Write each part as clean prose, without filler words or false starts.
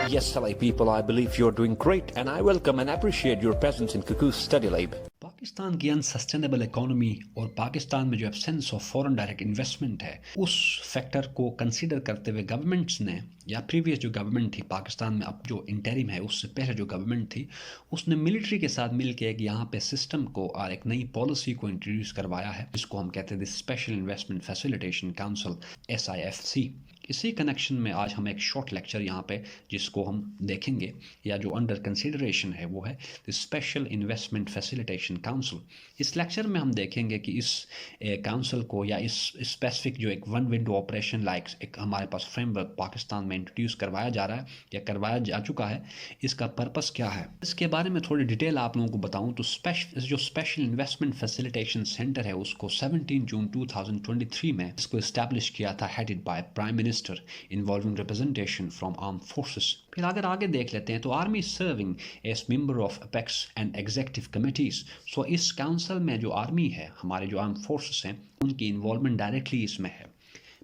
Yes, LA people, I believe you're doing great, and I welcome and appreciate your presence in Cuckoo Study Lab. Pakistan की unsustainable economy और पाकिस्तान में जो absence of foreign direct investment है, उस factor को consider करते हुए governments ने या प्रीवियस जो गवर्नमेंट थी पाकिस्तान में, अब जो इंटरिम है उससे पहले जो गवर्नमेंट थी, उसने मिलिट्री के साथ मिलकर एक यहाँ पे सिस्टम को और एक नई पॉलिसी को इंट्रोड्यूस करवाया है, जिसको हम कहते हैं special investment facilitation council SIFC। इसी कनेक्शन में आज हम एक शॉर्ट लेक्चर यहाँ पे जिसको हम देखेंगे या जो अंडर कंसिडरेशन है वो है the special investment facilitation council. इस लेक्चर में हम देखेंगे कि इस काउंसिल को या इस स्पेसिफिक जो एक वन विंडो ऑपरेशन लाइक एक हमारे पास फ्रेमवर्क पाकिस्तान में इंट्रोड्यूस करवाया जा रहा है या करवाया जा चुका है, इसका पर्पस क्या है, इसके बारे में थोड़ी डिटेल आप लोगों को बताऊँ तो जो स्पेशल इन्वेस्टमेंट फैसिलिटेशन सेंटर है उसको 17 जून 2023 में इसको इस्टेब्लिश किया था, headed by prime minister involving representation from armed forces। फिर अगर आगे देख लेते हैं तो army serving as member of apex and executive committees. So इस काउंसिल में जो आर्मी है, हमारे जो आर्म फोर्सेस हैं, उनकी इन्वॉल्वमेंट डायरेक्टली इसमें है।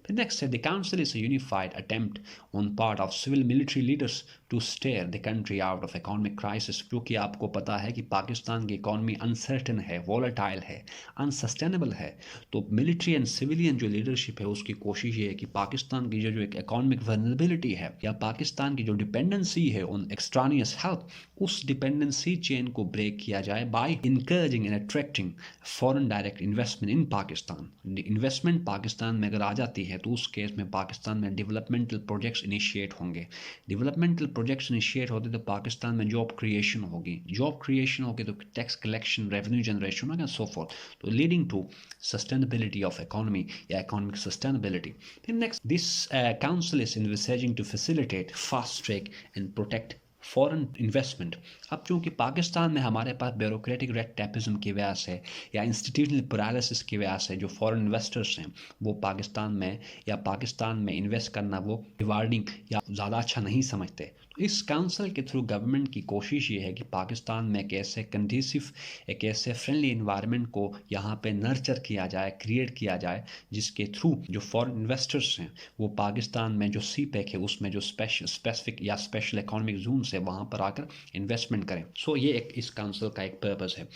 फिर नेक्स्ट है the council is a unified attempt on part of civil military leaders to steer the country out of economic crisis. क्योंकि आपको पता है कि पाकिस्तान की इकॉनमी अनसर्टन है, वॉलेटाइल है, अनसस्टेनेबल है, तो मिलिट्री एंड सिविलियन जो लीडरशिप है उसकी कोशिश ये है कि पाकिस्तान की जो एक इकोनॉमिक वल्नरेबिलिटी है या पाकिस्तान की जो डिपेंडेंसी है ऑन एक्सट्रानियस हेल्प, उस डिपेंडेंसी चेन को ब्रेक किया जाए by encouraging and attracting foreign direct investment in Pakistan. Investment Pakistan में अगर आ जाती है तो उस केस में पाकिस्तान में डेवलपमेंटल प्रोजेक्ट्स इनिशिएट होंगे। डेवलपमेंटल प्रोजेक्ट्स इनिशिएट होते तो पाकिस्तान में जॉब क्रिएशन होगी, जॉब क्रिएशन होगी तो टैक्स कलेक्शन, रेवेन्यू जनरेशन होगा, सो फोर्थ, तो leading to sustainability of economy या इकोनॉमिक सस्टेनेबिलिटी। फिर next, this council is envisaging to facilitate fast track and protect foreign investment. अब चूँकि पाकिस्तान में हमारे पास ब्यूरोक्रेटिक रेड टेपिज्म की वजह से या इंस्टीट्यूशनल पैरालिसिस की वजह से जो फॉरेन इन्वेस्टर्स हैं वो पाकिस्तान में इन्वेस्ट करना वो रिवार्डिंग या ज़्यादा अच्छा नहीं समझते। तो इस काउंसिल के थ्रू गवर्नमेंट की कोशिश ये है कि पाकिस्तान में एक ऐसे कंडीसिव, एक ऐसे फ्रेंडली इन्वायरमेंट को यहाँ पे नर्चर किया जाए, क्रिएट किया जाए, जिसके थ्रू जो फॉरेन इन्वेस्टर्स हैं वो पाकिस्तान में जो CPEC है उसमें जो स्पेसिफिक या स्पेशल इकोनॉमिक जोन है वहाँ पर आकर इन्वेस्टमेंट करें। सो ये एक इस काउंसिल का एक पर्पस है।